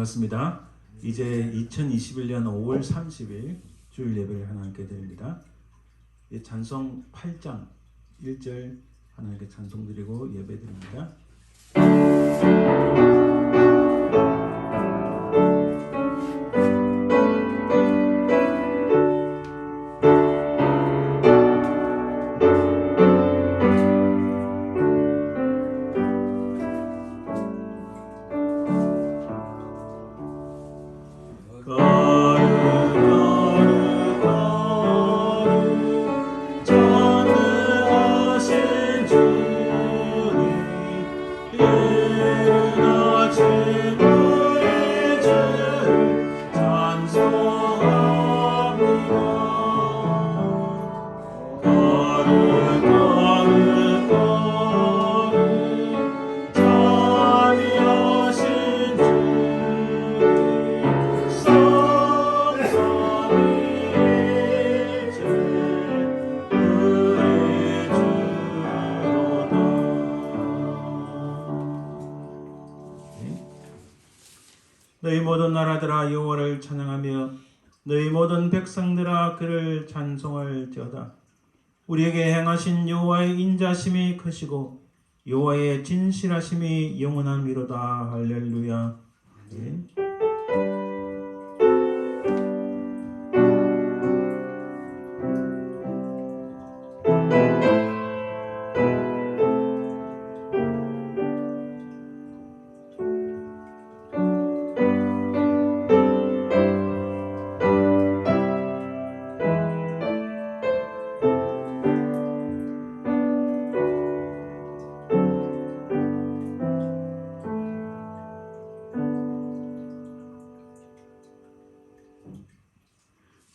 반갑습니다. 이제 2021년 5월 30일 주일 예배를 하나님께 드립니다. 찬송 8장 1절 하나님께 찬송 드리고 예배 드립니다. 너희 모든 나라들아 여호와를 찬양하며 너희 모든 백성들아 그를 찬송할지어다. 우리에게 행하신 여호와의 인자심이 크시고 여호와의 진실하심이 영원함이로다. 할렐루야. 아멘.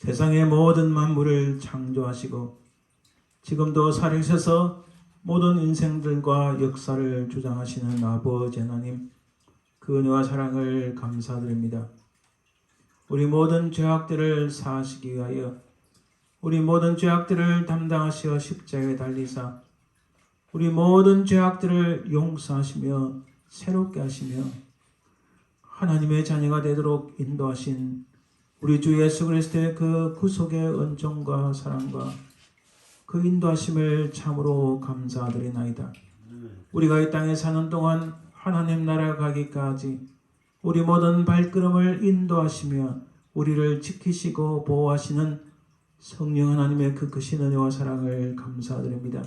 세상의 모든 만물을 창조하시고 지금도 살아계셔서 모든 인생들과 역사를 주장하시는 아버지 하나님, 그 은혜와 사랑을 감사드립니다. 우리 모든 죄악들을 사하시기 위하여 우리 모든 죄악들을 담당하시어 십자가에 달리사 우리 모든 죄악들을 용서하시며 새롭게 하시며 하나님의 자녀가 되도록 인도하신 우리 주 예수 그리스도의 그 구속의 은총과 사랑과 그 인도하심을 참으로 감사드리나이다. 우리가 이 땅에 사는 동안 하나님 나라 가기까지 우리 모든 발걸음을 인도하시며 우리를 지키시고 보호하시는 성령 하나님의 그 크신 은혜와 사랑을 감사드립니다.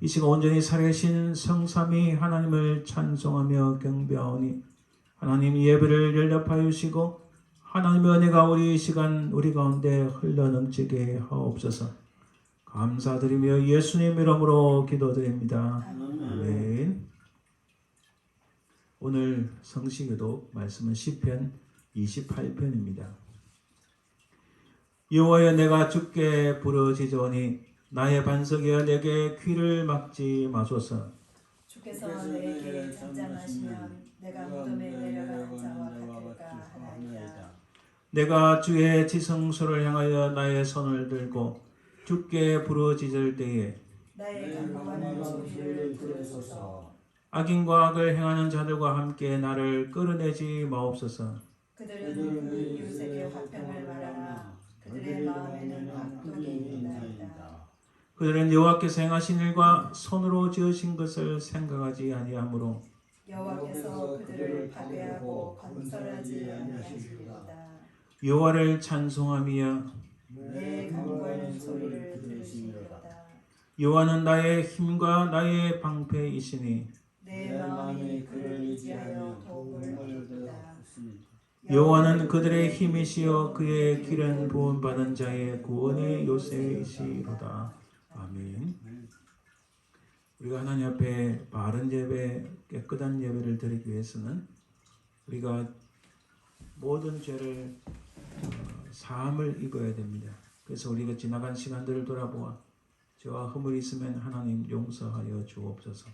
이 시간 온전히 살아계신 성삼위 하나님을 찬송하며 경배하오니 하나님 예배를 연락하여 주시고 하나님의 은혜가 우리 시간 우리 가운데 흘러넘치게 하옵소서. 감사드리며 예수님 이름으로 기도드립니다. 아멘. 오늘 성시기도 말씀은 시편 28편입니다. 여호와여 내가 주께 부르짖으오니 나의 반석이여 내게 귀를 막지 마소서. 주께서 내게 잠잠하시면 내가 무덤에 내려가는 자와 같을까 하나이다. 내가 주의 지성소를 향하여 나의 손을 들고 주께 부르짖을 때에 나의 간구하는 소리를 들으소서. 악인과 악을 행하는 자들과 함께 나를 끌어내지 마옵소서. 그들은 이웃에게 화평을 말하나 그들의 마음에는 악독이 있나이다. 그들은 여호와께서 행하신 일과 손으로 지으신 것을 생각하지 아니하므로 여호와께서 그들을 파괴하고 건설하지 아니하시리로다. 여호와를 찬송하며 내 간구하는 소리를 들으시리로다. 여호와는 나의 힘과 나의 방패이시니 내 마음이 그를 의지하여 도움을 얻었다. 여호와는 그들의 힘이시여 그의 길은 구원받은 자의 구원의 요새이시로다. 아멘. 우리가 하나님 앞에 바른 예배, 깨끗한 예배를 드리기 위해서는 우리가 모든 죄를 사함을 입어야 됩니다. 그래서 우리가 지나간 시간들을 돌아보아 죄와 허물이 있으면 하나님 용서하여 주옵소서.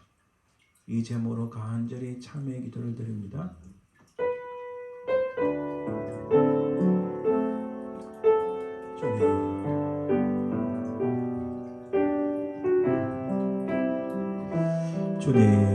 이 제목으로 간절히 참회의 기도를 드립니다. 주님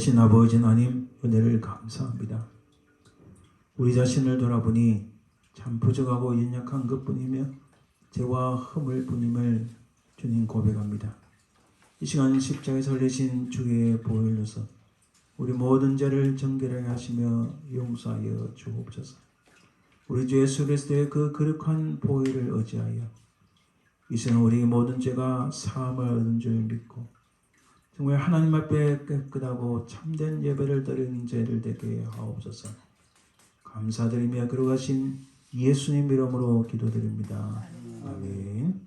자비하신 아버지 하나님 은혜를 감사합니다. 우리 자신을 돌아보니 참 부족하고 연약한 것뿐이며 죄와 허물 뿐임을 주님 고백합니다. 이 시간 십자가에서 흘리신 주의 보혈로서 우리 모든 죄를 정결하게 하시며 용서하여 주옵소서. 우리 주 예수 그리스도의 그 거룩한 보혈을 의지하여 이 시간 우리 모든 죄가 사함을 얻은 줄 믿고 정말 하나님 앞에 깨끗하고 참된 예배를 드리는 죄를 되게 하옵소서. 감사드리며 거룩하신 예수님 이름으로 기도드립니다. 아멘.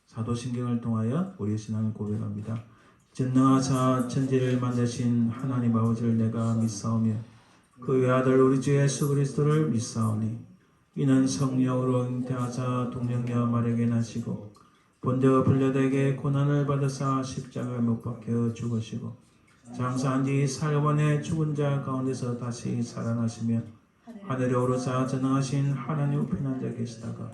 사도신경을 통하여 우리의 신앙을 고백합니다. 전능하사 천지를 만드신 하나님 아버지를 내가 믿사오며 그 외아들 우리 주 예수 그리스도를 믿사오니 이는 성령으로 잉태하사 동정녀 마리아에게 나시고 본디오 빌라도에게 고난을 받으사 십자가에 못 박혀 죽으시고 장사한 지 사흘 죽은 자 가운데서 다시 살아나시며 하늘에 오르사 전능하신 하나님 우편에 앉아 계시다가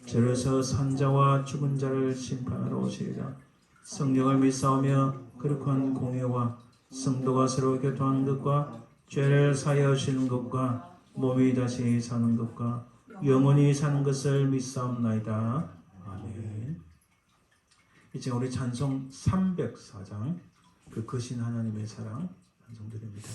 저려서 산자와 죽은 자를 심판하러 오시리라. 성령을 믿사오며 거룩한 공예와 성도가 서로 교통하는 것과 죄를 사하여 주시는 것과 몸이 다시 사는 것과 영원히 사는 것을 믿사옵나이다. 아멘. 이제 우리 찬송 304장 그 크신 하나님의 사랑 찬송드립니다.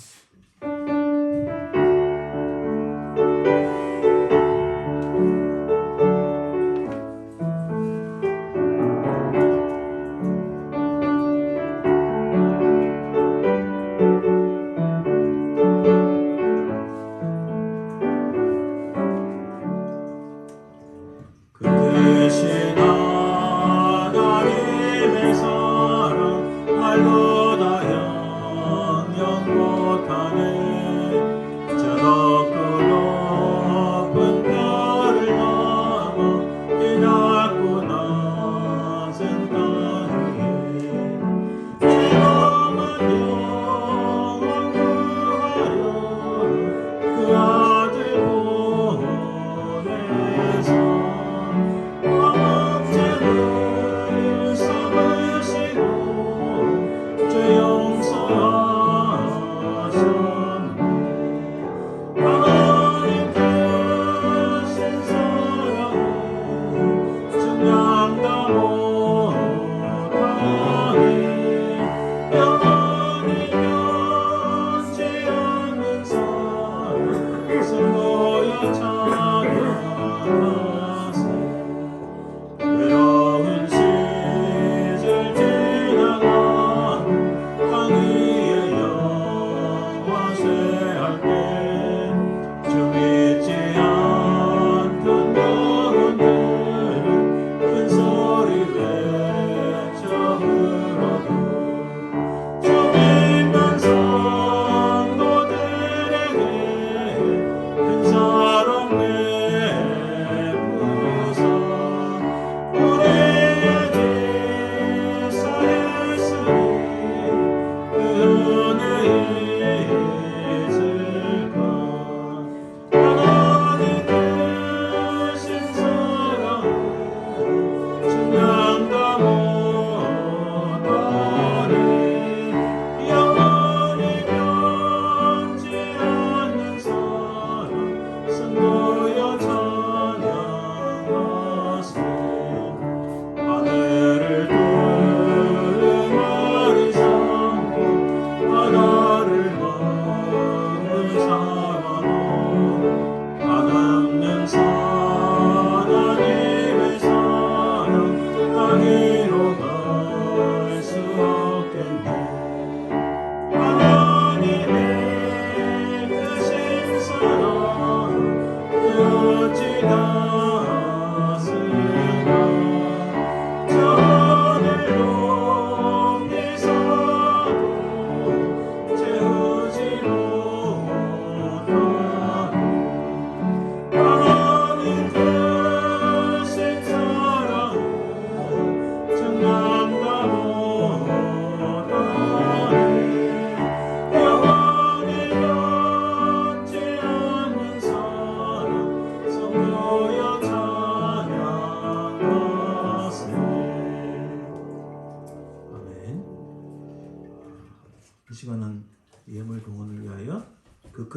모여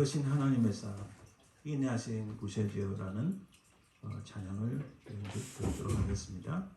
크신 하나님의 사랑 인내하신 구세주라는 찬양을 드리도록 하겠습니다.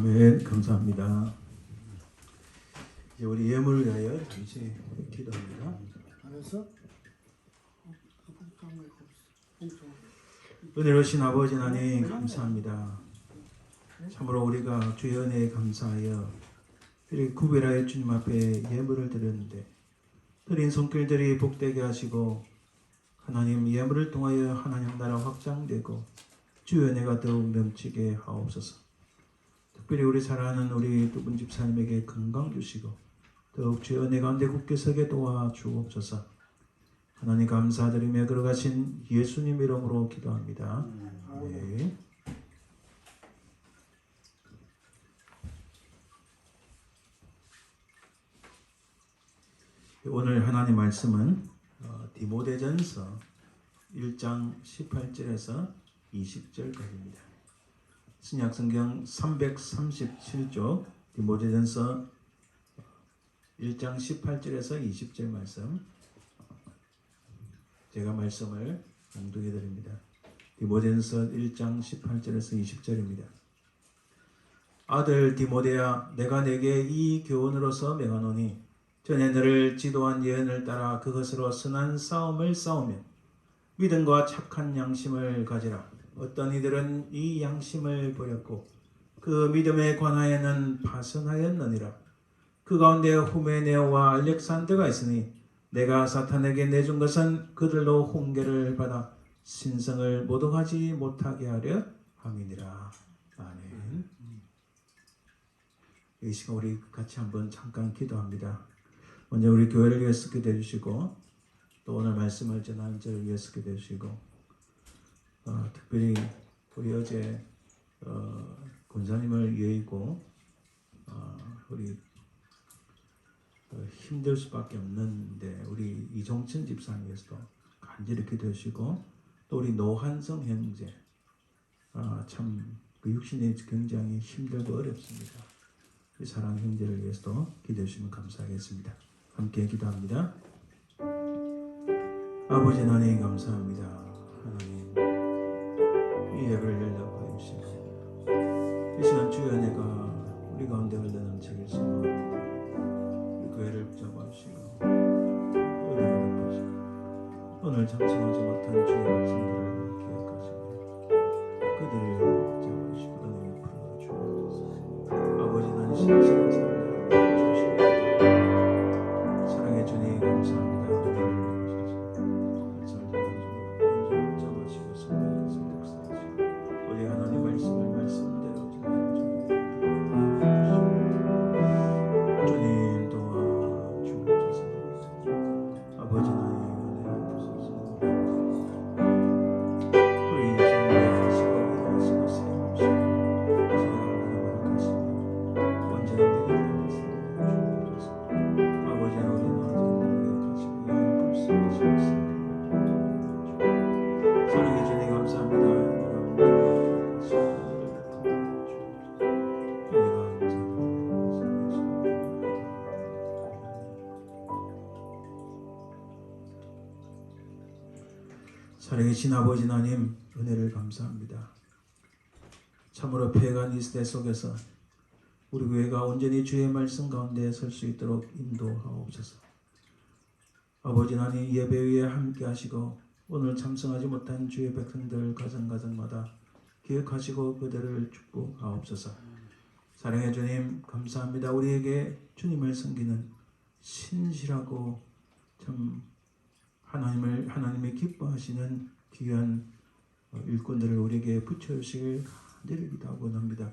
아멘. 감사합니다. 이제 우리 예물을 위하여 잠시 기도합니다. 알았어? 은혜로우신 아버지 하나님 감사합니다. 참으로 우리가 주의 은혜에 감사하여 이렇게 구별하여 주님 앞에 예물을 드렸는데 드린 손길들이 복되게 하시고 하나님 예물을 통하여 하나님 나라 확장되고 주의 은혜가 더욱 넘치게 하옵소서. 특별히 우리 사랑하는 우리 두 분 집사님에게 건강 주시고 더욱 주의 은혜 가운데 굳게 서게 도와주옵소서. 하나님 감사드리며 걸어가신 예수님 이름으로 기도합니다. 네. 오늘 하나님 말씀은 디모데전서 1장 18절에서 20절까지입니다. 신약성경 337쪽 디모데전서 1장 18절에서 20절 말씀 제가 말씀을 봉독해 드립니다. 디모데전서 1장 18절에서 20절입니다. 아들 디모데야, 내가 내게 이 교훈으로서 명하노니 전에 너를 지도한 예언을 따라 그것으로 선한 싸움을 싸우며 믿음과 착한 양심을 가지라. 어떤 이들은 이 양심을 버렸고 그 믿음에 관하여는 파선하였느니라. 그 가운데 후메네오와 알렉산더가 있으니 내가 사탄에게 내준 것은 그들로 훈계를 받아 신성을 모독하지 못하게 하려 함이니라. 아멘. 이 시간 우리 같이 한번 잠깐 기도합니다. 먼저 우리 교회를 위해서 기도해 주시고 또 오늘 말씀을 전하는 저를 위해서 기도해 주시고 특별히 우리 어제 권사님을 위해이고 우리 힘들 수밖에 없는데 우리 이종천 집사님 위해서도 간절히 기도해 주시고 또 우리 노한성 형제 참그 육신이 굉장히 힘들고 어렵습니다. 우리 사랑 형제를 위해서도 기도해 주시면 감사하겠습니다. 함께 기도합니다. 아버지 하나님 감사합니다. 하나님 이 예배를 연락하여 주시고 이 시간 주의 은혜가 우리 가운데 흘러넘치길 소망합니다. 우리 교회를 붙잡아주시고 은혜를 베푸시고 오늘 잠잠하지 못한 주의 말씀들을 기억하시고 그들을 붙잡아주시고 은혜를 풀어주옵소서. 아버지 하나님 신실한 삶을 주시옵소서. 사랑해 주님 감사합니다. 우리 하나님 말씀을 말씀대로 주님 도와주옵소서. 아버지 나의 은혜 주소서. 우리 인생을 하시고 일하시고 세우시고 하나님을 하시고 언제나 내게 말씀을 주옵소서. 아버지 우리 너희를 가시고 영을 불쌍하시옵소서. 사랑해 주님 감사합니다. 사랑이신 아버지 하나님 은혜를 감사합니다. 참으로 폐간 이 시대 속에서 우리 교회가 온전히 주의 말씀 가운데 설 수 있도록 인도하옵소서. 아버지 하나님 예배 위에 함께 하시고 오늘 참석하지 못한 주의 백성들 가정가정마다 기억하시고 그들을 축복하옵소서. 사랑해 주님 감사합니다. 우리에게 주님을 섬기는 신실하고 참 하나님의 기뻐하시는 귀한 일꾼들을 우리에게 붙여주시길 간절히 기도하고 합니다.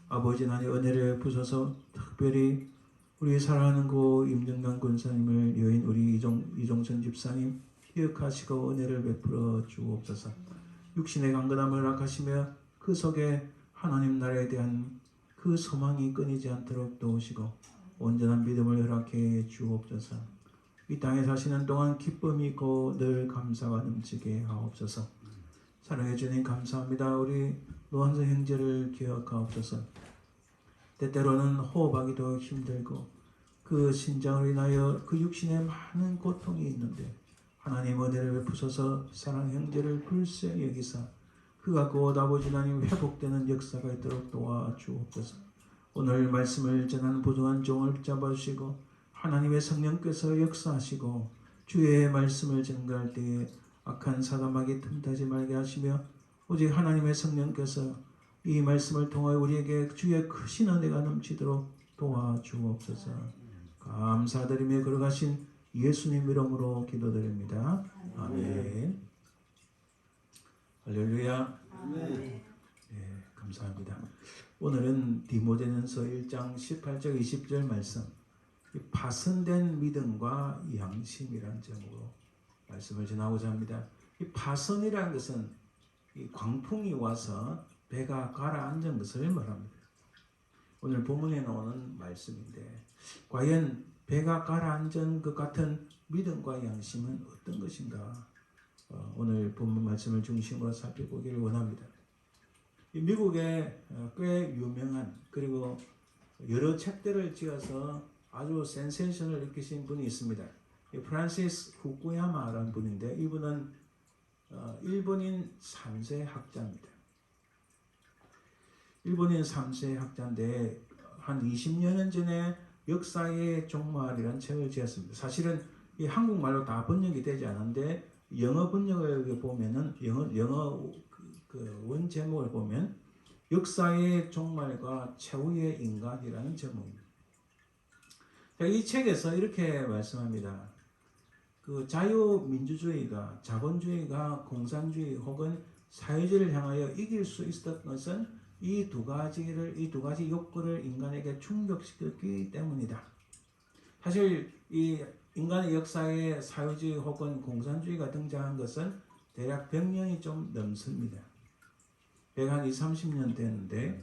아버지 하나님 은혜를 부셔서 특별히 우리 사랑하는 고 임정강 권사님을 여인 우리 이종천 집사님 기억하시고 은혜를 베풀어 주옵소서. 육신의 강건함을 허락하시며 그 속에 하나님 나라에 대한 그 소망이 끊이지 않도록 도우시고 온전한 믿음을 허락해 주옵소서. 이 땅에 사시는 동안 기쁨이 있고 늘 감사가 넘치게 하옵소서. 사랑해 주님 감사합니다. 우리 노한성 형제를 기억하옵소서. 때때로는 호흡하기도 힘들고 그 신장을 인하여 그 육신에 많은 고통이 있는데 하나님 은혜를 베푸소서. 사랑 형제를 불쌍히 여기사 그가 곧 아버지 하나님 회복되는 역사가 있도록 도와주옵소서. 오늘 말씀을 전하는 부정한 종을 붙잡아 주시고 하나님의 성령께서 역사하시고 주의 말씀을 전가할 때에 악한 사람에게 틈타지 말게 하시며 오직 하나님의 성령께서 이 말씀을 통하여 우리에게 주의 크신 은혜가 넘치도록 도와주옵소서. 감사드리며 걸어가신 예수님 이름으로 기도드립니다. 아멘. 할렐루야. 아멘. 예, 감사합니다. 오늘은 디모데전서 1장 18절 20절 말씀, 이 파선된 믿음과 양심이라는 제목으로 말씀을 전하고자 합니다. 이 파선이라는 것은 이 광풍이 와서 배가 가라앉은 것을 말합니다. 오늘 본문에 나오는 말씀인데 과연 배가 가라앉은 것 같은 믿음과 양심은 어떤 것인가? 오늘 본문 말씀을 중심으로 살펴보기를 원합니다. 이 미국에 꽤 유명한 그리고 여러 책들을 지어서 아주 센세이션을 일으키신 분이 있습니다. 프란시스 후쿠야마라는 분인데 이분은 일본인 3세 학자입니다. 일본인 3세 학자인데 한 20년 전에 역사의 종말이라는 책을 지었습니다. 사실은 이 한국말로 다 번역이 되지 않은데 영어 번역을 보면은 영어 그 원 제목을 보면 역사의 종말과 최후의 인간이라는 제목입니다. 이 책에서 이렇게 말씀합니다. 그 자유민주주의가 자본주의가 공산주의 혹은 사회주의를 향하여 이길 수 있었던 것은 이 두 가지 욕구를 인간에게 충족시켰기 때문이다. 사실 이 인간의 역사에 사회주의 혹은 공산주의가 등장한 것은 대략 100년이 좀 넘습니다. 120, 30년 됐는데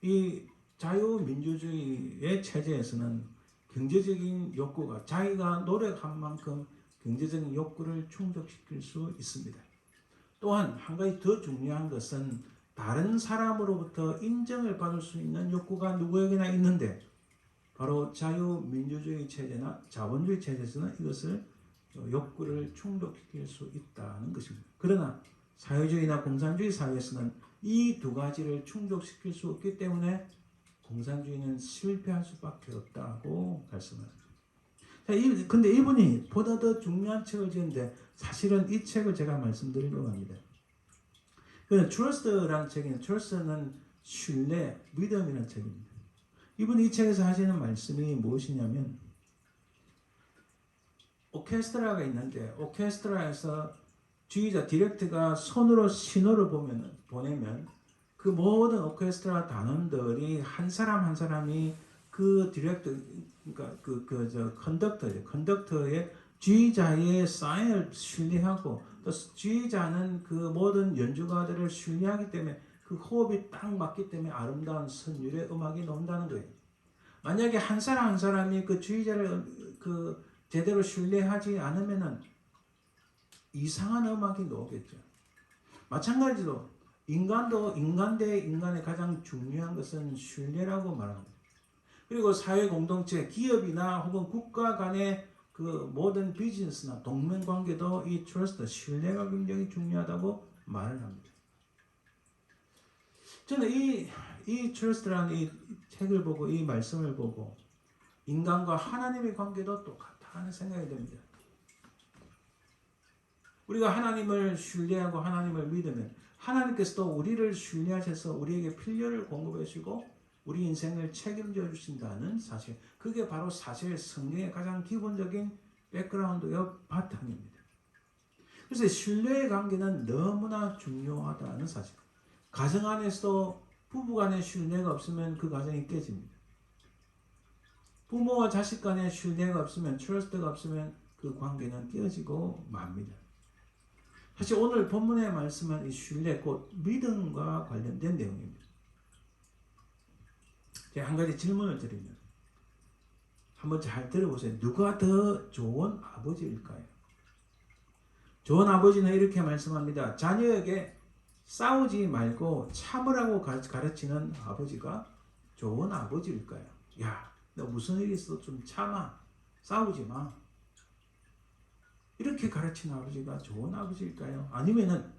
이 자유민주주의의 체제에서는 경제적인 욕구가 자기가 노력한 만큼 경제적인 욕구를 충족시킬 수 있습니다. 또한 한 가지 더 중요한 것은 다른 사람으로부터 인정을 받을 수 있는 욕구가 누구에게나 있는데 바로 자유민주주의 체제나 자본주의 체제에서는 이것을 욕구를 충족시킬 수 있다는 것입니다. 그러나 사회주의나 공산주의 사회에서는 이 두 가지를 충족시킬 수 없기 때문에 공산주의는 실패할 수밖에 없다고 말씀합니다. 근데 이분이 보다 더 중요한 책을 지었는데 사실은 이 책을 제가 말씀드리려고 합니다. 그는 트러스트라는 책인데 트러스트는 신뢰, 믿음이라는 책입니다. 이분이 이 책에서 하시는 말씀이 무엇이냐면 오케스트라가 있는데 오케스트라에서 지휘자 디렉터가 손으로 신호를 보내면 그 모든 오케스트라 단원들이 한 사람 한 사람이 그 디렉터 그러니까 컨덕터의 지휘자의 사인을 신뢰하고 또 지휘자는 그 모든 연주가들을 신뢰하기 때문에 그 호흡이 딱 맞기 때문에 아름다운 선율의 음악이 나온다는 거예요. 만약에 한 사람 한 사람이 그 지휘자를 그 제대로 신뢰하지 않으면은 이상한 음악이 나오겠죠. 마찬가지로 인간 대 인간의 가장 중요한 것은 신뢰라고 말합니다. 그리고 사회 공동체, 기업이나 혹은 국가 간의 그 모든 비즈니스나 동맹 관계도 이 트러스트, 신뢰가 굉장히 중요하다고 말을 합니다. 저는 이 트러스트라는 이 책을 보고 이 말씀을 보고 인간과 하나님의 관계도 똑같다 하는 생각이 듭니다. 우리가 하나님을 신뢰하고 하나님을 믿으면 하나님께서도 우리를 신뢰하셔서 우리에게 필요를 공급해 주시고 우리 인생을 책임져 주신다는 사실, 그게 바로 사실 성경의 가장 기본적인 백그라운드와 바탕입니다. 그래서 신뢰의 관계는 너무나 중요하다는 사실. 가정 안에서도 부부 간의 신뢰가 없으면 그 가정이 깨집니다. 부모와 자식 간의 신뢰가 없으면, 트러스트가 없으면 그 관계는 깨어지고 맙니다. 사실 오늘 본문의 말씀은 이 신뢰, 곧 믿음과 관련된 내용입니다. 제가 한 가지 질문을 드리면 한번 잘 들어보세요. 누가 더 좋은 아버지일까요? 좋은 아버지는 이렇게 말씀합니다. 자녀에게 싸우지 말고 참으라고 가르치는 아버지가 좋은 아버지일까요? 야, 너 무슨 일이 있어? 좀 참아. 싸우지 마. 이렇게 가르치는 아버지가 좋은 아버지일까요? 아니면은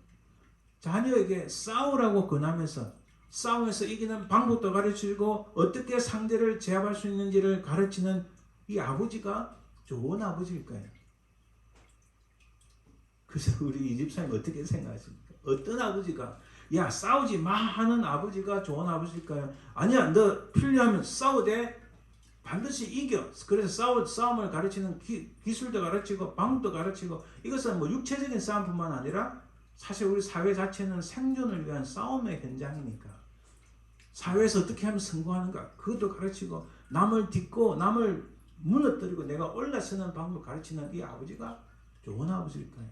자녀에게 싸우라고 권하면서 싸움에서 이기는 방법도 가르치고 어떻게 상대를 제압할 수 있는지를 가르치는 이 아버지가 좋은 아버지일까요? 그래서 우리 이 집사님 어떻게 생각하십니까? 어떤 아버지가 야 싸우지 마 하는 아버지가 좋은 아버지일까요? 아니야 너 필요하면 싸우되 반드시 이겨. 그래서 싸움을 가르치는 기술도 가르치고 방법도 가르치고 이것은 뭐 육체적인 싸움뿐만 아니라 사실 우리 사회 자체는 생존을 위한 싸움의 현장이니까 사회에서 어떻게 하면 성공하는가 그것도 가르치고 남을 딛고 남을 무너뜨리고 내가 올라서는 방법을 가르치는 이 아버지가 좋은 아버지일까요?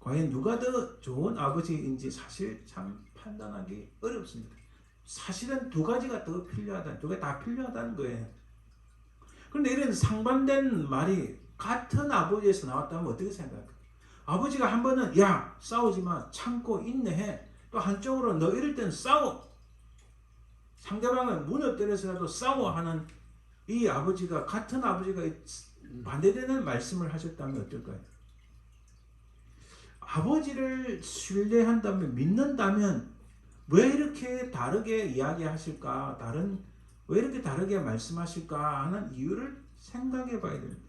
과연 누가 더 좋은 아버지인지 사실 참 판단하기 어렵습니다. 사실은 두 가지가 더 필요하다. 두 개 다 필요하다는 거예요. 그런데 이런 상반된 말이 같은 아버지에서 나왔다면 어떻게 생각할까? 아버지가 한 번은 야 싸우지 마 참고 인내해. 또 한쪽으로 너 이럴 땐 싸워. 상대방을 무너뜨려서라도 싸워 하는 이 아버지가 같은 아버지가 반대되는 말씀을 하셨다면 어떨까요? 아버지를 신뢰한다면 믿는다면 왜 이렇게 다르게 이야기하실까? 왜 이렇게 다르게 말씀하실까 하는 이유를 생각해 봐야 됩니다.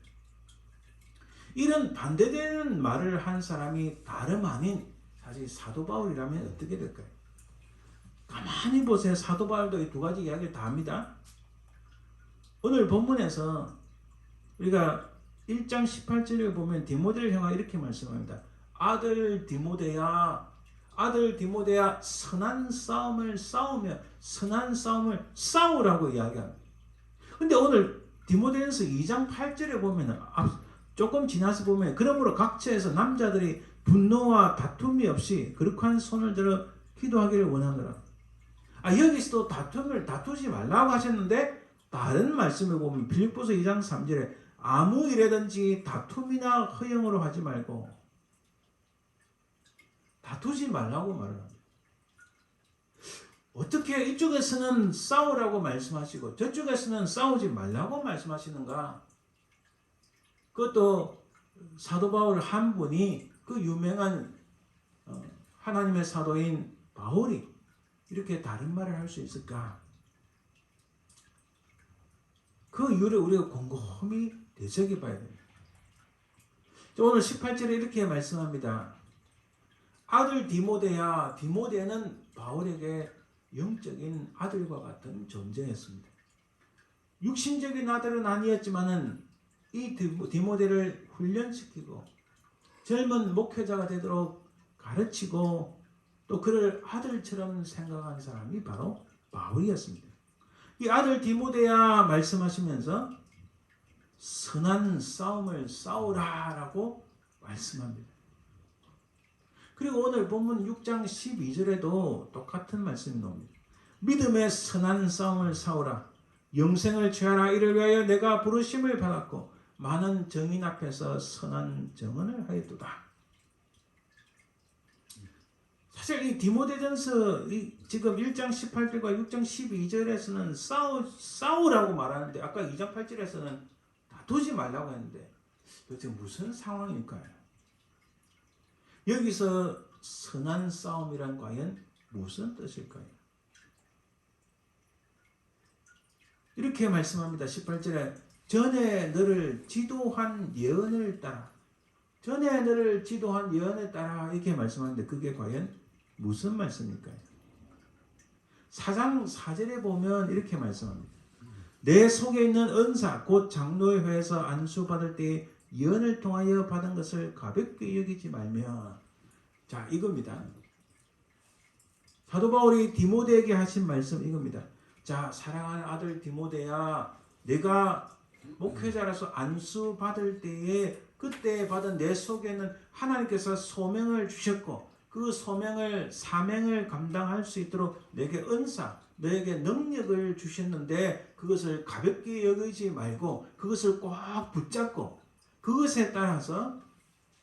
이런 반대되는 말을 한 사람이 다름 아닌 사실 사도 바울이라면 어떻게 될까요? 가만히 보세요. 사도 바울도 이 두 가지 이야기를 다 합니다. 오늘 본문에서 우리가 1장 18절에 보면 디모데를 향하여 이렇게 말씀합니다. 아들 디모데야 선한 싸움을 싸우며 선한 싸움을 싸우라고 이야기합니다. 근데 오늘 디모데전서 2장 8절에 보면 조금 지나서 보면 그러므로 각처에서 남자들이 분노와 다툼이 없이 거룩한 손을 들어 기도하기를 원하노라. 여기서도 다투지 말라고 하셨는데 다른 말씀을 보면 빌립보서 2장 3절에 아무 일에든지 다툼이나 허영으로 하지 말고 다투지 말라고 말을 합니다. 어떻게 이쪽에서는 싸우라고 말씀하시고 저쪽에서는 싸우지 말라고 말씀하시는가? 그것도 사도 바울 한 분이 그 유명한 하나님의 사도인 바울이 이렇게 다른 말을 할 수 있을까? 그 이유를 우리가 곰곰이 되새겨 봐야 됩니다. 오늘 18절에 이렇게 말씀합니다. 아들 디모데야, 디모데는 바울에게 영적인 아들과 같은 존재였습니다. 육신적인 아들은 아니었지만은 이 디모데를 훈련시키고 젊은 목회자가 되도록 가르치고 또 그를 아들처럼 생각한 사람이 바로 바울이었습니다. 이 아들 디모데야 말씀하시면서 선한 싸움을 싸우라라고 말씀합니다. 그리고 오늘 본문 6장 12절에도 똑같은 말씀이 나옵니다. 믿음의 선한 싸움을 싸우라. 영생을 취하라. 이를 위하여 내가 부르심을 받았고 많은 정인 앞에서 선한 정언을 하였도다. 사실 이 디모데전서 지금 1장 18절과 6장 12절에서는 싸우라고 말하는데 아까 2장 8절에서는 다투지 말라고 했는데 도대체 무슨 상황일까요? 여기서 선한 싸움이란 과연 무슨 뜻일까요? 이렇게 말씀합니다. 18절에 전에 너를 지도한 예언을 따라 이렇게 말씀하는데 그게 과연 무슨 말씀일까요? 4장 4절에 보면 이렇게 말씀합니다. 내 속에 있는 은사 곧 장로의 회에서 안수받을 때에 예언을 통하여 받은 것을 가볍게 여기지 말며. 자, 이겁니다. 사도 바울이 디모데에게 하신 말씀 이겁니다. 자, 사랑하는 아들 디모데야, 내가 목회자라서 안수받을 때에 그때 받은 내 속에는 하나님께서 소명을 주셨고 그 사명을 감당할 수 있도록 내게 은사, 너에게 능력을 주셨는데 그것을 가볍게 여기지 말고 그것을 꼭 붙잡고 그것에 따라서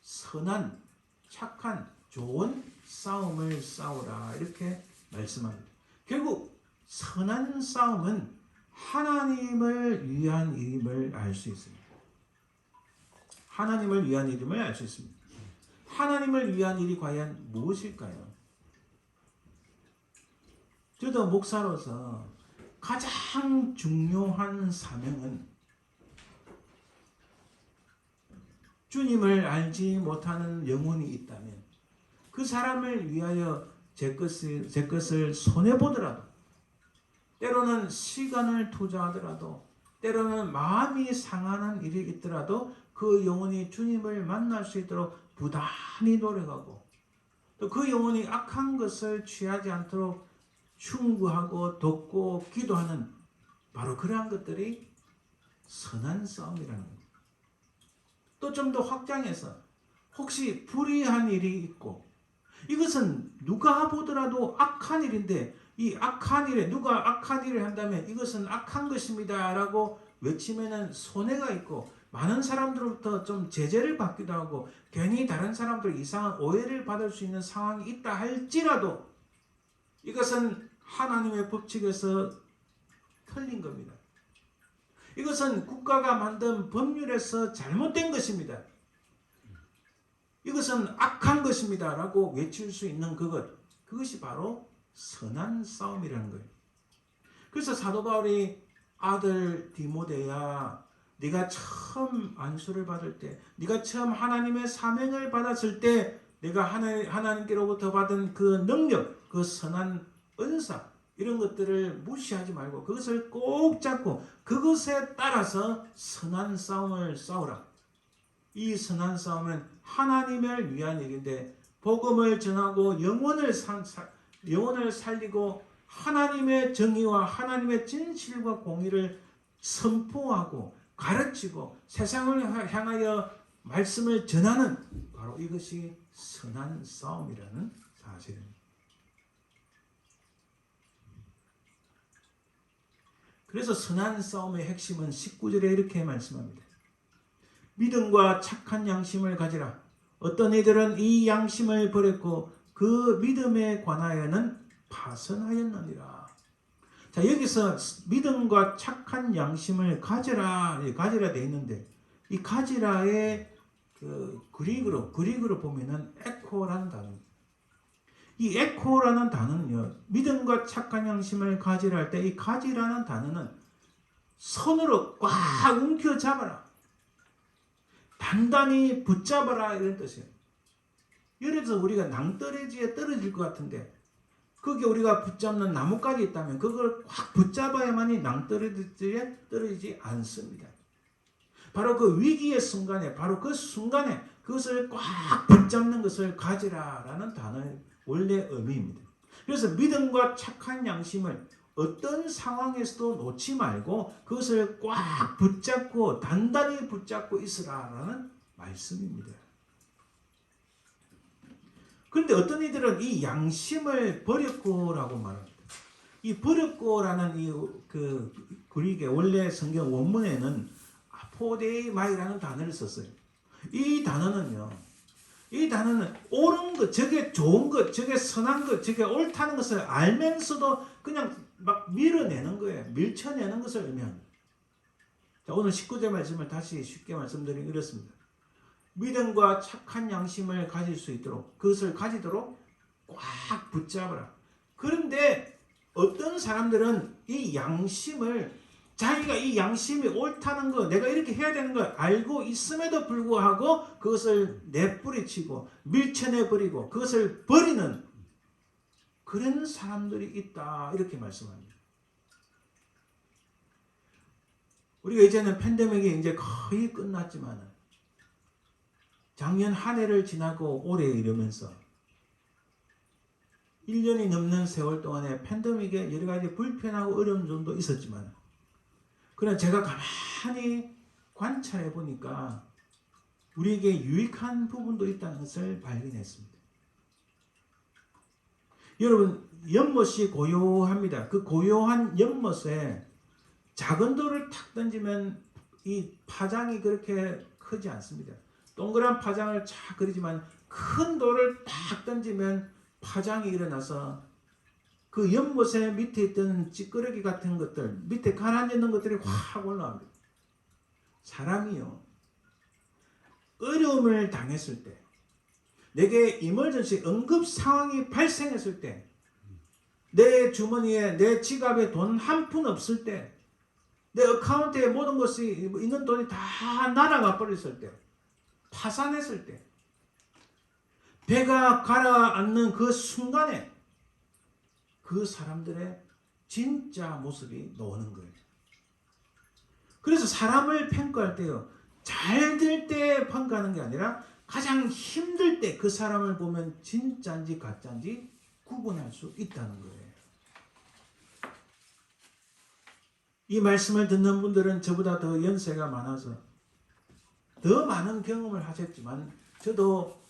선한, 착한, 좋은 싸움을 싸우라 이렇게 말씀합니다. 결국 선한 싸움은 하나님을 위한 일임을 알 수 있습니다. 하나님을 위한 일임을 알 수 있습니다. 하나님을 위한 일이 과연 무엇일까요? 저도 목사로서 가장 중요한 사명은 주님을 알지 못하는 영혼이 있다면 그 사람을 위하여 제 것을 손해보더라도, 때로는 시간을 투자하더라도, 때로는 마음이 상하는 일이 있더라도 그 영혼이 주님을 만날 수 있도록 부단히 노력하고, 또 그 영혼이 악한 것을 취하지 않도록 충고하고 돕고 기도하는, 바로 그러한 것들이 선한 싸움이라는 겁니다. 또 좀 더 확장해서 혹시 불의한 일이 있고, 이것은 누가 보더라도 악한 일인데, 이 악한 일에 누가 악한 일을 한다면 이것은 악한 것입니다 라고 외치면은 손해가 있고, 많은 사람들로부터 좀 제재를 받기도 하고 괜히 다른 사람들 이상한 오해를 받을 수 있는 상황이 있다 할지라도 이것은 하나님의 법칙에서 틀린 겁니다. 이것은 국가가 만든 법률에서 잘못된 것입니다. 이것은 악한 것입니다 라고 외칠 수 있는 그것이 바로 선한 싸움이라는 거예요. 그래서 사도 바울이 아들 디모데야, 네가 처음 안수를 받을 때, 네가 처음 하나님의 사명을 받았을 때 내가 하나님께로부터 받은 그 능력, 그 선한 은사, 이런 것들을 무시하지 말고 그것을 꼭 잡고 그것에 따라서 선한 싸움을 싸우라. 이 선한 싸움은 하나님을 위한 일인데, 복음을 전하고 영혼을 살리고 하나님의 정의와 하나님의 진실과 공의를 선포하고 가르치고 세상을 향하여 말씀을 전하는, 바로 이것이 선한 싸움이라는 사실입니다. 그래서 선한 싸움의 핵심은 19절에 이렇게 말씀합니다. 믿음과 착한 양심을 가지라. 어떤 이들은 이 양심을 버렸고 그 믿음에 관하여는 파선하였느니라. 자, 여기서 믿음과 착한 양심을 가지라 돼 있는데, 이 가지라의 그 그리그로 보면은 에코라는 단어입니다. 이 에코라는 단어는요, 믿음과 착한 양심을 가지라 할 때 이 가지라는 단어는 손으로 꽉 움켜 잡아라, 단단히 붙잡아라, 이런 뜻이에요. 예를 들어서 우리가 낭떠러지에 떨어질 것 같은데 거기에 우리가 붙잡는 나뭇가지 있다면 그걸 꽉 붙잡아야만이 낭떠러지에 떨어지지 않습니다. 바로 그 위기의 순간에, 바로 그 순간에 그것을 꽉 붙잡는 것을 가지라라는 단어의 원래 의미입니다. 그래서 믿음과 착한 양심을 어떤 상황에서도 놓지 말고 그것을 꽉 붙잡고 단단히 붙잡고 있으라라는 말씀입니다. 그런데 어떤 이들은 이 양심을 버렸고라고 말합니다. 이 버렸고라는 이 그 그리스의 원래 성경 원문에는 아포데이마이라는 단어를 썼어요. 이 단어는 옳은 것, 저게 좋은 것, 저게 선한 것, 저게 옳다는 것을 알면서도 그냥 막 밀어내는 거예요. 밀쳐내는 것을 의미합니다. 자, 오늘 19절 말씀을 다시 쉽게 말씀드리면 이렇습니다. 믿음과 착한 양심을 가질 수 있도록, 그것을 가지도록 꽉 붙잡아라. 그런데 어떤 사람들은 이 양심을, 자기가 이 양심이 옳다는 거, 내가 이렇게 해야 되는 걸 알고 있음에도 불구하고 그것을 내뿌리치고 밀쳐내버리고 그것을 버리는 그런 사람들이 있다, 이렇게 말씀합니다. 우리가 이제는 팬데믹이 이제 거의 끝났지만 작년 한 해를 지나고 올해 이러면서 1년이 넘는 세월 동안에 팬데믹에 여러 가지 불편하고 어려운 점도 있었지만, 그러나 제가 가만히 관찰해 보니까 우리에게 유익한 부분도 있다는 것을 발견했습니다. 여러분, 연못이 고요합니다. 그 고요한 연못에 작은 돌을 탁 던지면 이 파장이 그렇게 크지 않습니다. 동그란 파장을 착 그리지만 큰 돌을 탁 던지면 파장이 일어나서 그 연못의 밑에 있던 찌끄러기 같은 것들, 밑에 가라앉는 것들이 확 올라옵니다. 사람이요, 어려움을 당했을 때, 내게 이머전시 응급 상황이 발생했을 때, 내 주머니에 내 지갑에 돈 한 푼 없을 때, 내 어카운트에 모든 것이 있는 돈이 다 날아가 버렸을 때, 파산했을 때, 배가 가라앉는 그 순간에 그 사람들의 진짜 모습이 나오는 거예요. 그래서 사람을 평가할 때요, 잘 될 때 평가하는 게 아니라 가장 힘들 때 그 사람을 보면 진짜인지 가짜인지 구분할 수 있다는 거예요. 이 말씀을 듣는 분들은 저보다 더 연세가 많아서 더 많은 경험을 하셨지만 저도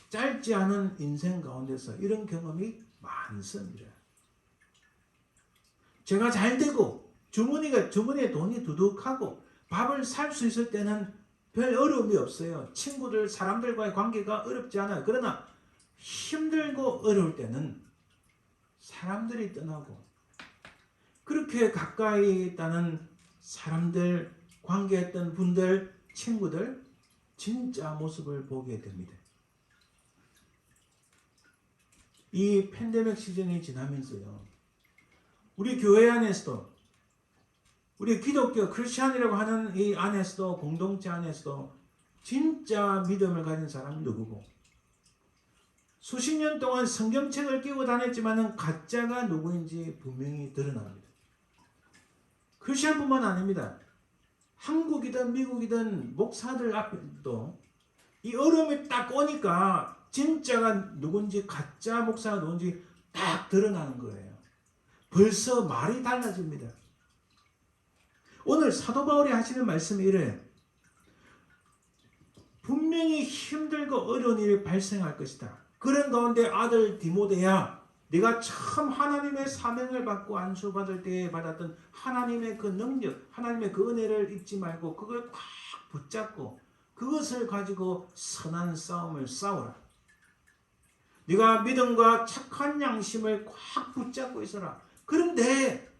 짧지 않은 인생 가운데서 이런 경험이 많습니다. 제가 잘 되고 주머니에 돈이 두둑하고 밥을 살 수 있을 때는 별 어려움이 없어요. 친구들, 사람들과의 관계가 어렵지 않아요. 그러나 힘들고 어려울 때는 사람들이 떠나고 그렇게 가까이 있다는 사람들, 관계했던 분들, 친구들 진짜 모습을 보게 됩니다. 이 팬데믹 시즌이 지나면서요, 우리 교회 안에서도, 우리 기독교 크리스찬이라고 하는 이 안에서도, 공동체 안에서도 진짜 믿음을 가진 사람이 누구고, 수십 년 동안 성경책을 끼고 다녔지만 가짜가 누구인지 분명히 드러납니다. 크리스찬뿐만 아닙니다. 한국이든 미국이든 목사들 앞에도 이 어려움이 딱 오니까 진짜가 누군지 가짜 목사가 누군지 딱 드러나는 거예요. 벌써 말이 달라집니다. 오늘 사도 바울이 하시는 말씀이 이래요. 분명히 힘들고 어려운 일이 발생할 것이다. 그런 가운데 아들 디모데야, 네가 처음 하나님의 사명을 받고 안수받을 때에 받았던 하나님의 그 능력, 하나님의 그 은혜를 잊지 말고 그걸 꽉 붙잡고 그것을 가지고 선한 싸움을 싸우라. 네가 믿음과 착한 양심을 꽉 붙잡고 있어라. 그런데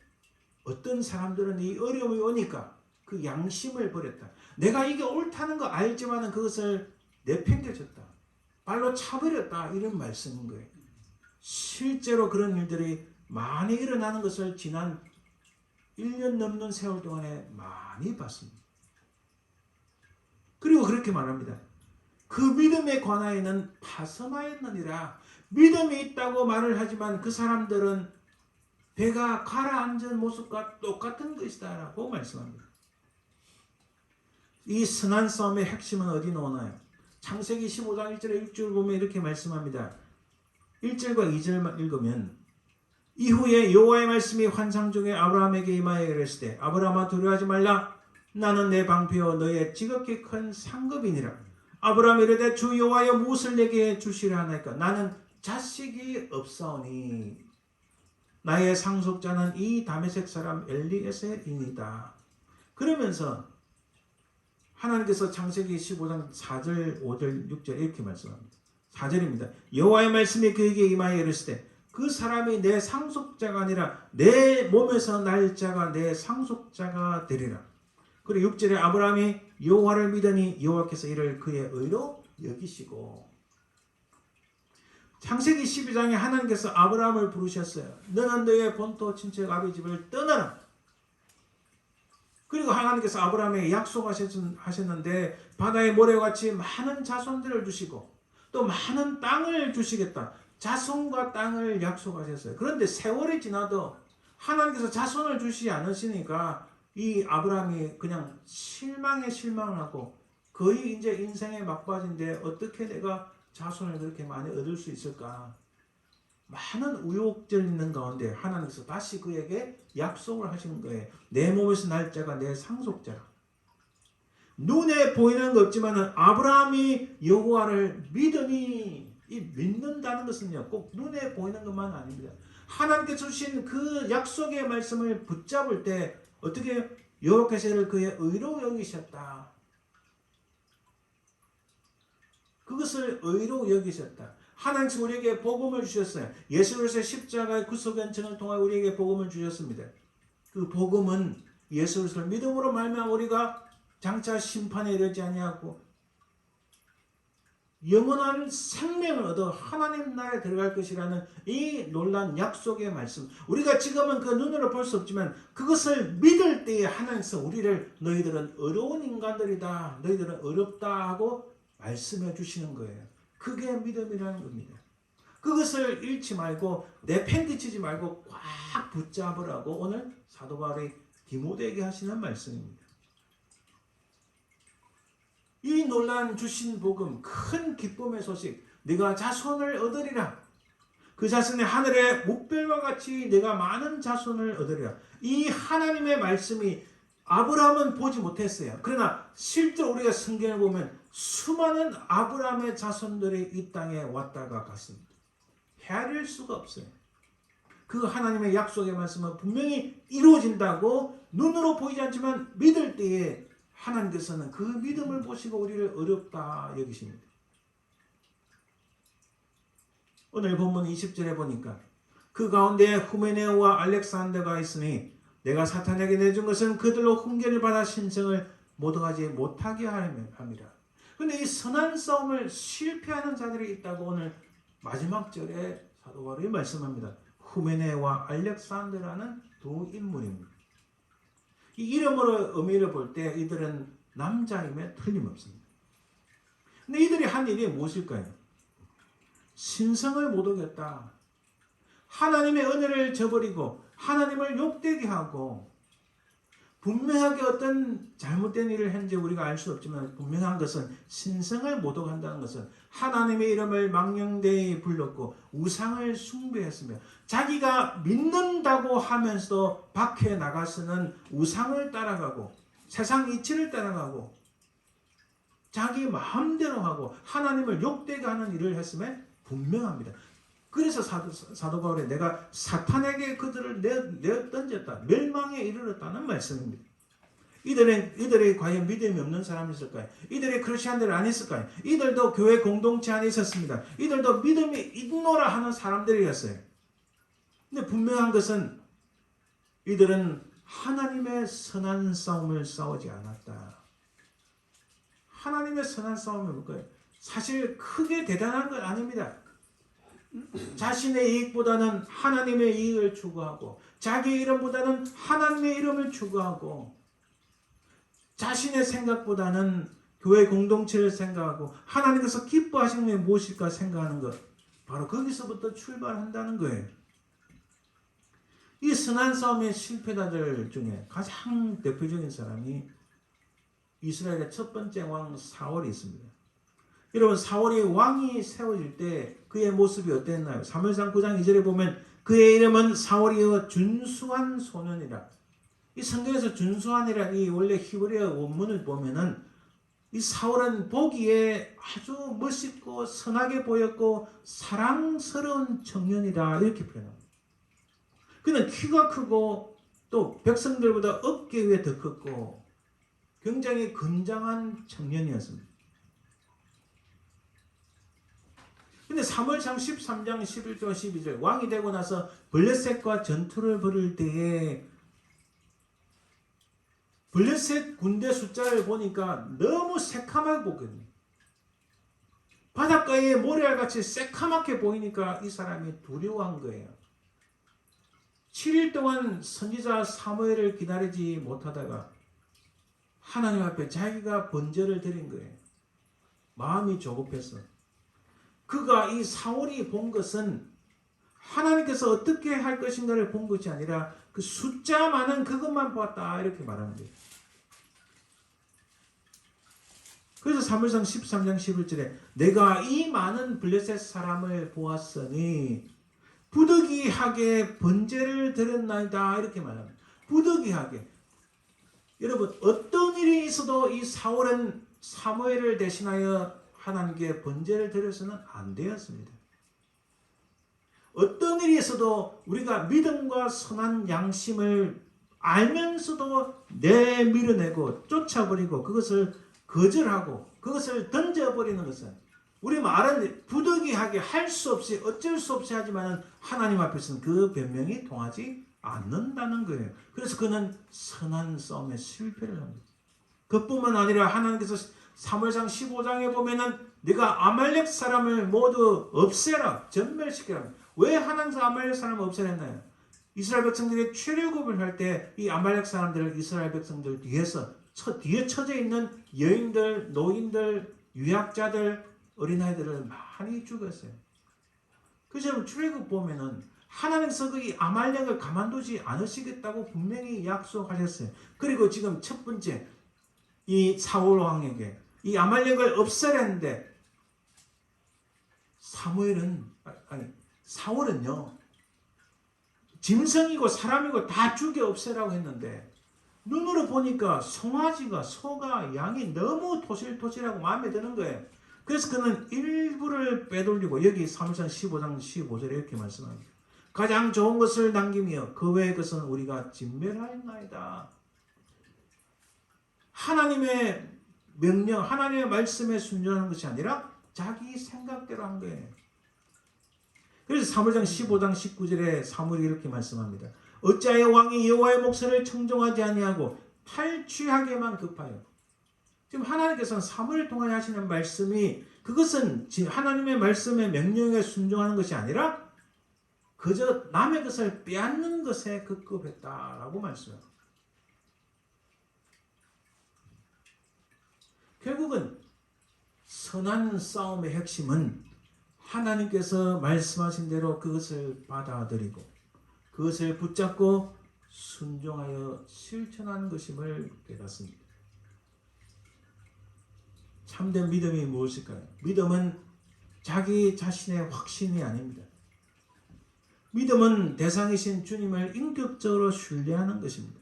어떤 사람들은 이 어려움이 오니까 그 양심을 버렸다. 내가 이게 옳다는 거 알지만 그것을 내팽개쳤다. 발로 차버렸다. 이런 말씀인 거예요. 실제로 그런 일들이 많이 일어나는 것을 지난 1년 넘는 세월 동안에 많이 봤습니다. 그리고 그렇게 말합니다. 그 믿음에 관하여는 파선하였느니라. 믿음이 있다고 말을 하지만 그 사람들은 배가 가라앉은 모습과 똑같은 것이다 라고 말씀합니다. 이 선한 싸움의 핵심은 어디 나오나요? 창세기 15장 1절에 6절 보면 이렇게 말씀합니다. 1절과 2절만 읽으면 이후에 여호와의 말씀이 환상 중에 아브라함에게 임하여 이르시되 아브라함아 두려워하지 말라. 나는 내 방패요 너의 지극히 큰 상급이니라. 아브라함이 이르되 주 여호와여 무엇을 내게 주시려 하나이까. 나는 자식이 없사오니 나의 상속자는 이 다메섹 사람 엘리에셀이니이다. 그러면서 하나님께서 창세기 15장 4절, 5절, 6절 이렇게 말씀합니다. 4절입니다. 여호와의 말씀이 그에게 임하여 이르시되 그 사람이 내 상속자가 아니라 내 몸에서 날 자가 내 상속자가 되리라. 그리고 6절에 아브라함이 여호와를 믿으니 여호와께서 이를 그의 의로 여기시고. 창세기 12장에 하나님께서 아브라함을 부르셨어요. 너는 너의 본토 친척 아비 집을 떠나라. 그리고 하나님께서 아브라함에게 약속하셨는데 바다의 모래같이 많은 자손들을 주시고 또 많은 땅을 주시겠다. 자손과 땅을 약속하셨어요. 그런데 세월이 지나도 하나님께서 자손을 주시지 않으시니까 이 아브라함이 그냥 실망에 실망을 하고 거의 이제 인생에 막바지인데 어떻게 내가 자손을 그렇게 많이 얻을 수 있을까? 많은 우욕절 있는 가운데 하나님께서 다시 그에게 약속을 하시는 거예요. 내 몸에서 날 자가 내 상속자라. 눈에 보이는 거 없지만 아브라함이 여호와를 믿으니, 이 믿는다는 것은요 꼭 눈에 보이는 것만 아닙니다. 하나님께서 주신 그 약속의 말씀을 붙잡을 때 어떻게 여호와께서 이를 그의 의로 여기셨다. 그것을 의로 여기셨다. 하나님께서 우리에게 복음을 주셨어요. 예수 그리스도의 십자가의 구속연천을 통해 우리에게 복음을 주셨습니다. 그 복음은 예수 그리스도를 믿음으로 말미암아 우리가 장차 심판에 이르지 아니하고 영원한 생명을 얻어 하나님 나라에 들어갈 것이라는 이 놀라운 약속의 말씀. 우리가 지금은 그 눈으로 볼 수 없지만 그것을 믿을 때에 하나님께서 우리를 너희들은 어려운 인간들이다. 너희들은 어렵다 하고 말씀해 주시는 거예요. 그게 믿음이라는 겁니다. 그것을 잃지 말고 내팽개치지 말고 꽉 붙잡으라고 오늘 사도 바울이 디모데에게 하시는 말씀입니다. 이 놀란 주신 복음, 큰 기쁨의 소식, 네가 자손을 얻으리라. 그 자손이 하늘의 묵별과 같이 네가 많은 자손을 얻으리라. 이 하나님의 말씀이 아브라함은 보지 못했어요. 그러나 실제로 우리가 성경을 보면 수많은 아브라함의 자손들이 이 땅에 왔다가 갔습니다. 헤아릴 수가 없어요. 그 하나님의 약속의 말씀은 분명히 이루어진다고 눈으로 보이지 않지만 믿을 때에 하나님께서는 그 믿음을 보시고 우리를 어렵다 여기십니다. 오늘 본문 20절에 보니까 그 가운데 후메네오와 알렉산더가 있으니 내가 사탄에게 내준 것은 그들로 훈계를 받아 신성을 모독하지 못하게 함이라. 그런데 이 선한 싸움을 실패하는 자들이 있다고 오늘 마지막 절에 사도 바울이 말씀합니다. 후메네와 알렉산더라는 두 인물입니다. 이 이름으로 의미를 볼 때 이들은 남자임에 틀림없습니다. 근데 이들이 한 일이 무엇일까요? 신성을 못 어겼다. 하나님의 은혜를 저버리고 하나님을 욕되게 하고 분명하게 어떤 잘못된 일을 했는지 우리가 알 수 없지만 분명한 것은 신성을 모독한다는 것은 하나님의 이름을 망령되이 불렀고 우상을 숭배했으며 자기가 믿는다고 하면서도 밖에 나가서는 우상을 따라가고 세상 이치를 따라가고 자기 마음대로 하고 하나님을 욕되게 하는 일을 했음에 분명합니다. 그래서 사도 바울이 내가 사탄에게 그들을 내어 던졌다. 멸망에 이르렀다는 말씀입니다. 이들이 과연 믿음이 없는 사람이 있을까요? 이들이 크리스천들이 아니었을까요? 이들도 교회 공동체 안에 있었습니다. 이들도 믿음이 있노라 하는 사람들이었어요. 근데 분명한 것은 이들은 하나님의 선한 싸움을 싸우지 않았다. 하나님의 선한 싸움이 뭘까요? 사실 크게 대단한 건 아닙니다. 자신의 이익보다는 하나님의 이익을 추구하고 자기의 이름보다는 하나님의 이름을 추구하고 자신의 생각보다는 교회 공동체를 생각하고 하나님께서 기뻐하시는 게 무엇일까 생각하는 것, 바로 거기서부터 출발한다는 거예요. 이 선한 싸움의 실패자들 중에 가장 대표적인 사람이 이스라엘의 첫 번째 왕 사울이 있습니다. 여러분, 사울이 왕이 세워질 때 그의 모습이 어땠나요? 사무엘상 9장 2절에 보면 그의 이름은 사울이여 준수한 소년이라. 이 성경에서 준수한이라는 이 원래 히브리어 원문을 보면은 이 사울은 보기에 아주 멋있고 선하게 보였고 사랑스러운 청년이다 이렇게 표현합니다. 그는 키가 크고 또 백성들보다 어깨 위에 더 컸고 굉장히 건장한 청년이었습니다. 근데 사무엘상 13장 11절 12절 왕이 되고 나서 블레셋과 전투를 벌일 때에 블레셋 군대 숫자를 보니까 너무 새카맣게 보거든요. 바닷가에 모래알같이 새카맣게 보이니까 이 사람이 두려워한 거예요. 7일 동안 선지자 사무엘을 기다리지 못하다가 하나님 앞에 자기가 번제를 드린 거예요. 마음이 조급해서. 그가 이 사울이 본 것은 하나님께서 어떻게 할 것인가를 본 것이 아니라 그 숫자 많은 그것만 보았다 이렇게 말하는 거예요. 그래서 사무엘상 13장 11절에 내가 이 많은 블레셋 사람을 보았으니 부득이하게 번제를 드렸나이다 이렇게 말합니다. 부득이하게. 여러분, 어떤 일이 있어도 이 사울은 사무엘을 대신하여 하나님께 번제를 드려서는 안 되었습니다. 어떤 일이 있어도 우리가 믿음과 선한 양심을 알면서도 내밀어내고 쫓아버리고 그것을 거절하고 그것을 던져버리는 것은 우리 말은 부득이하게 할 수 없이 어쩔 수 없이 하지만 하나님 앞에서는 그 변명이 통하지 않는다는 거예요. 그래서 그는 선한 싸움에 실패를 합니다. 그뿐만 아니라 하나님께서 사무엘상 15장에 보면은 네가 아말렉 사람을 모두 없애라, 전멸시켜라. 왜 하나님께서 아말렉 사람을 없애랬나요? 이스라엘 백성들이 출애굽을 할 때 이 아말렉 사람들을 이스라엘 백성들 뒤에서 뒤에 처져 있는 여인들, 노인들, 유약자들, 어린아이들을 많이 죽였어요. 그래서 출애굽 보면은 하나님께서 그 아말렉을 가만두지 않으시겠다고 분명히 약속하셨어요. 그리고 지금 첫 번째 이 사울 왕에게 이 아말렉을 없애랬는데 사울은요 짐승이고 사람이고 다 죽여 없애라고 했는데 눈으로 보니까 송아지가 소가 양이 너무 토실토실하고 마음에 드는 거예요. 그래서 그는 일부를 빼돌리고 여기 사무엘상 15장 15절에 이렇게 말씀합니다. 가장 좋은 것을 남기며 그 외의 것은 우리가 진멸하였나이다. 하나님의 명령, 하나님의 말씀에 순종하는 것이 아니라 자기 생각대로 한 거예요. 그래서 사무엘상 15장 19절에 사무엘이 이렇게 말씀합니다. 어찌하여 왕이 여호와의 목소리를 청종하지 아니하고 탈취하게만 급하여. 지금 하나님께서는 사무엘을 통해 하시는 말씀이 그것은 하나님의 말씀의 명령에 순종하는 것이 아니라 그저 남의 것을 빼앗는 것에 급급했다라고 말씀합니다. 결국은 선한 싸움의 핵심은 하나님께서 말씀하신 대로 그것을 받아들이고 그것을 붙잡고 순종하여 실천하는 것임을 깨닫습니다. 참된 믿음이 무엇일까요? 믿음은 자기 자신의 확신이 아닙니다. 믿음은 대상이신 주님을 인격적으로 신뢰하는 것입니다.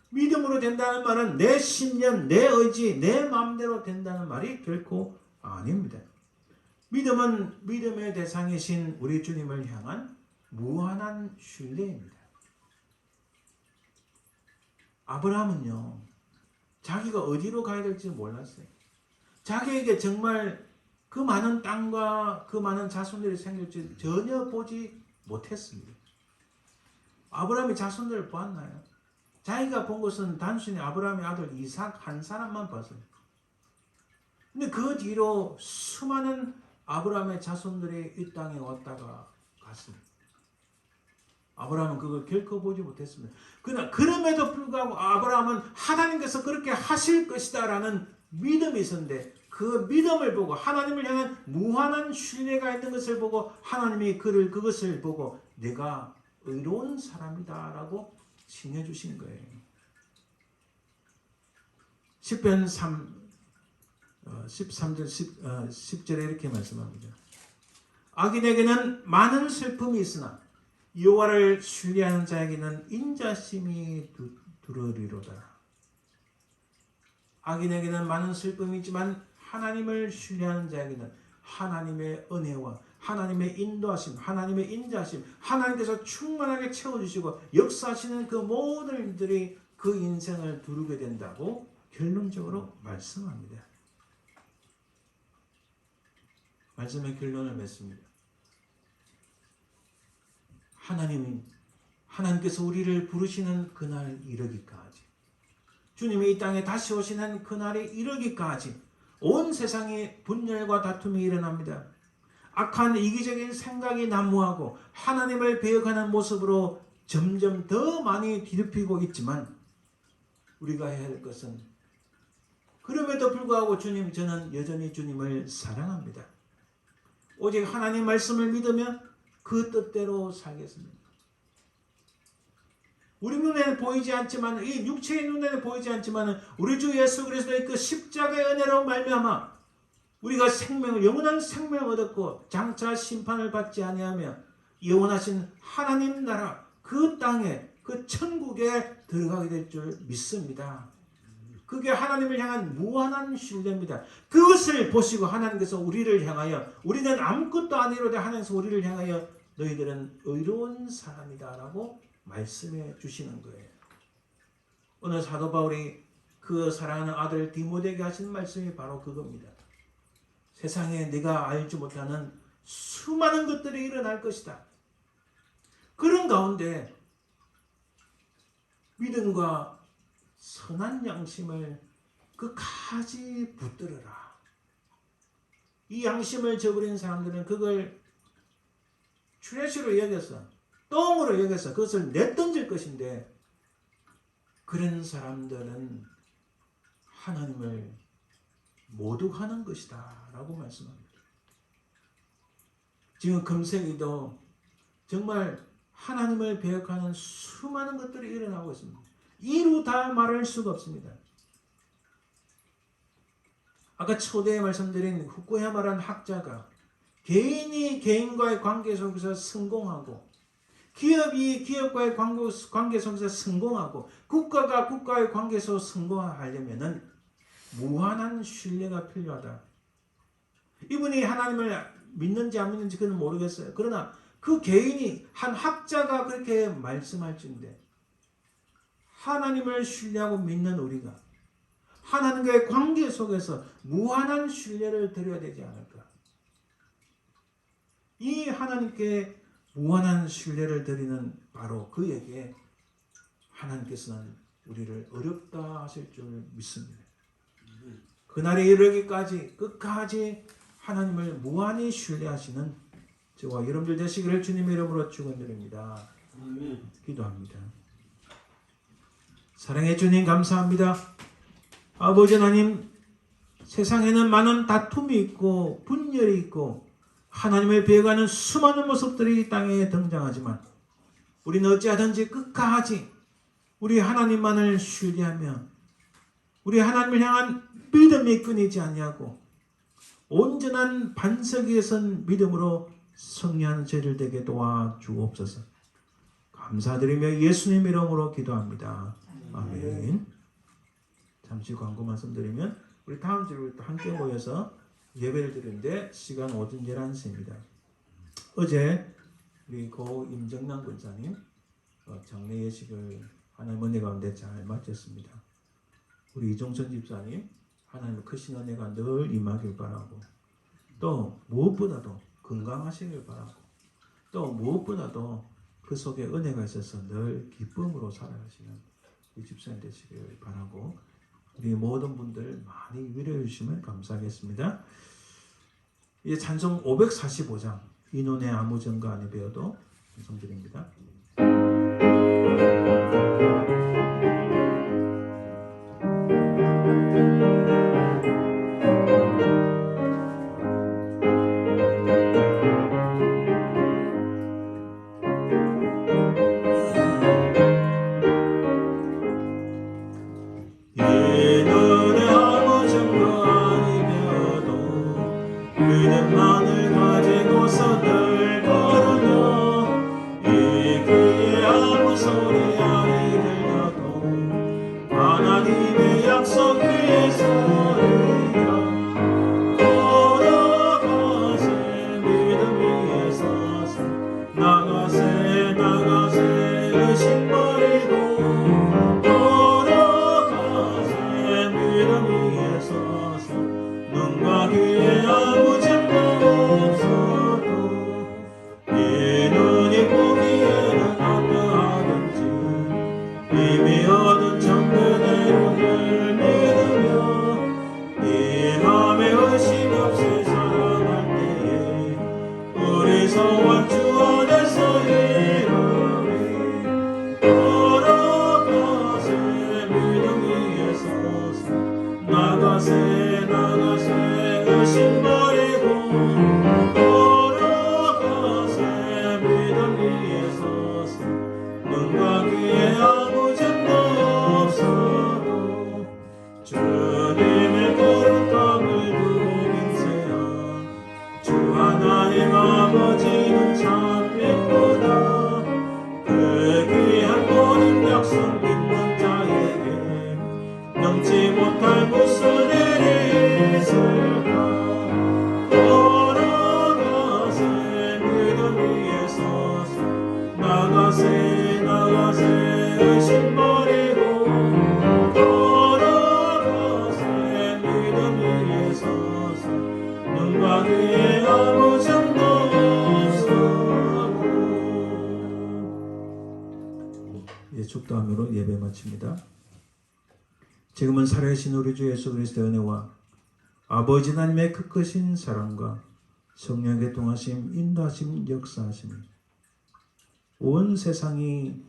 믿음으로 된다는 말은 내 신념, 내 의지, 내 마음대로 된다는 말이 결코 아닙니다. 믿음은 믿음의 대상이신 우리 주님을 향한 무한한 신뢰입니다. 아브라함은요, 자기가 어디로 가야 될지 몰랐어요. 자기에게 정말 그 많은 땅과 그 많은 자손들이 생길지 전혀 보지 못했습니다. 아브라함이 자손들을 보았나요? 자기가 본 것은 단순히 아브라함의 아들 이삭 한 사람만 봤어요. 근데 그 뒤로 수많은 아브라함의 자손들이 이 땅에 왔다가 갔습니다. 아브라함은 그걸 결코 보지 못했습니다. 그러나 그럼에도 불구하고 아브라함은 하나님께서 그렇게 하실 것이다 라는 믿음이 있었는데 그 믿음을 보고 하나님을 향한 무한한 신뢰가 있는 것을 보고 하나님이 그것을 보고 내가 의로운 사람이다 라고 칭해 주신 거예요. 시편 13절 10절에 이렇게 말씀합니다. 악인에게는 많은 슬픔이 있으나 여호와를 신뢰하는 자에게는 인자심이 두루리로다. 악인에게는 많은 슬픔이 있지만 하나님을 신뢰하는 자에게는 하나님의 은혜와 하나님의 인도하심, 하나님의 인자하심, 하나님께서 충만하게 채워주시고 역사하시는 그 모든 일들이 그 인생을 두르게 된다고 결론적으로 말씀합니다. 말씀의 결론을 맺습니다. 하나님께서 우리를 부르시는 그날 이르기까지, 주님이 이 땅에 다시 오시는 그날이 이르기까지 온 세상에 분열과 다툼이 일어납니다. 악한 이기적인 생각이 난무하고 하나님을 배역하는 모습으로 점점 더 많이 뒤덮이고 있지만 우리가 해야 할 것은 그럼에도 불구하고 주님, 저는 여전히 주님을 사랑합니다. 오직 하나님 말씀을 믿으며 그 뜻대로 살겠습니다. 우리 눈에는 보이지 않지만, 이 육체의 눈에는 보이지 않지만 우리 주 예수 그리스도의 그 십자가의 은혜로 말미암아 우리가 생명을, 영원한 생명을 얻었고 장차 심판을 받지 아니하며 영원하신 하나님 나라 그 땅에, 그 천국에 들어가게 될 줄 믿습니다. 그게 하나님을 향한 무한한 신뢰입니다. 그것을 보시고 하나님께서 우리를 향하여, 우리는 아무것도 아니로되 하나님께서 우리를 향하여 너희들은 의로운 사람이다 라고 말씀해 주시는 거예요. 오늘 사도 바울이 그 사랑하는 아들 디모데에게 하신 말씀이 바로 그겁니다. 세상에 네가 알지 못하는 수많은 것들이 일어날 것이다. 그런 가운데 믿음과 선한 양심을 끝까지 붙들어라. 이 양심을 저버린 사람들은 그걸 트래쉬로 여겨서 똥으로 여겨서 그것을 내던질 것인데 그런 사람들은 하나님을 모독하는 것이다 라고 말씀합니다. 지금 금세기도 정말 하나님을 배역하는 수많은 것들이 일어나고 있습니다. 이루 다 말할 수가 없습니다. 아까 초대에 말씀드린 후쿠야마라는 학자가 개인이 개인과의 관계 속에서 성공하고 기업이 기업과의 관계 속에서 성공하고 국가가 국가의 관계 속에서 성공하려면 무한한 신뢰가 필요하다. 이분이 하나님을 믿는지 안 믿는지 그는 모르겠어요. 그러나 그 개인이 한 학자가 그렇게 말씀할지인데 하나님을 신뢰하고 믿는 우리가 하나님과의 관계 속에서 무한한 신뢰를 드려야 되지 않을까. 이 하나님께 무한한 신뢰를 드리는 바로 그에게 하나님께서는 우리를 어렵다 하실 줄 믿습니다. 그날에 이르기까지 끝까지 하나님을 무한히 신뢰하시는 저와 여러분들 되시기를 주님의 이름으로 축원드립니다. 기도합니다. 사랑의 주님 감사합니다. 아버지 하나님, 세상에는 많은 다툼이 있고 분열이 있고 하나님을 배반하는 수많은 모습들이 이 땅에 등장하지만 우리는 어찌하든지 끝까지 우리 하나님만을 신뢰하며 우리 하나님을 향한 믿음이 끊이지 아니하고 온전한 반석 위에 선 믿음으로 승리하는 저희들 되게 도와주옵소서. 감사드리며 예수님 이름으로 기도합니다. 아멘. 잠시 광고 말씀드리면 우리 다음 주에 또 함께 모여서 예배를 드리는데 시간 오전 11시입니다. 어제 우리 고 임정남 권사님 장례 예식을 하나님 은혜 가운데 잘 마쳤습니다. 우리 이종선 집사님 하나님의 크신 은혜가 늘 임하길 바라고 또 무엇보다도 건강하시길 바라고 또 무엇보다도 그 속에 은혜가 있어서 늘 기쁨으로 살아가시는 이 집사님 되시길 바라고 우리 모든 분들 많이 위로해 주시면 감사하겠습니다. 이제 찬송 545장 인혼의 아무 증거 안에 배워도 찬송드립니다. 믿음만을 가지고서 늘 걸으며 이 귀에 아무 소리 아니 들려도 하나님의 약속 위에 서리라 걸어가세 믿음 위에 서서 나가세 의심 버리고 걸어가세 믿음 위에 서서 눈과 귀에 아무 이미 얻은 정근의 늘 믿으며 이 맘에 의심 없이 살아갈 때에 우리 소원 주 안에서 이루리 걸어가세 믿음 위에 서서 나가세 의심 버리고 걸어가세 믿음 위에 서서 눈과 귀에 아무 점도 없어도 주님의 거룩함을 두고 맹세한 주 하나님 아버지는 참 예쁘다. 그 귀한 모든 약속 믿는 자에게 넘지 못할 무슨 일이 있을까. 걸어가세 믿음 위에 서서 나가세 의심 버리고 걸어가세 믿음 위에 서서 눈과 귀에 아무 점도 없어도. 예, 축도함으로 예배 마칩니다. 지금은 살아계신 우리 주 예수 그리스도의 은혜와 아버지 하나님의 그 크신 사랑과 성령의 동하심, 인도하심, 역사하심이 온 세상이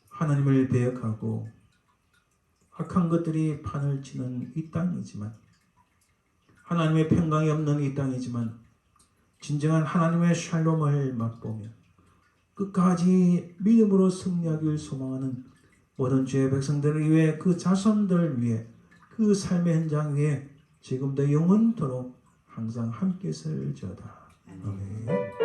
하나님을 배역하고 악한 것들이 판을 치는 이 땅이지만, 하나님의 평강이 없는 이 땅이지만 진정한 하나님의 샬롬을 맛보며 끝까지 믿음으로 승리하길 소망하는 모든 주의 백성들을 위해, 그 자손들을 위해, 그 삶의 현장 위에 지금도 영원토록 항상 함께 있을지어다. 아멘.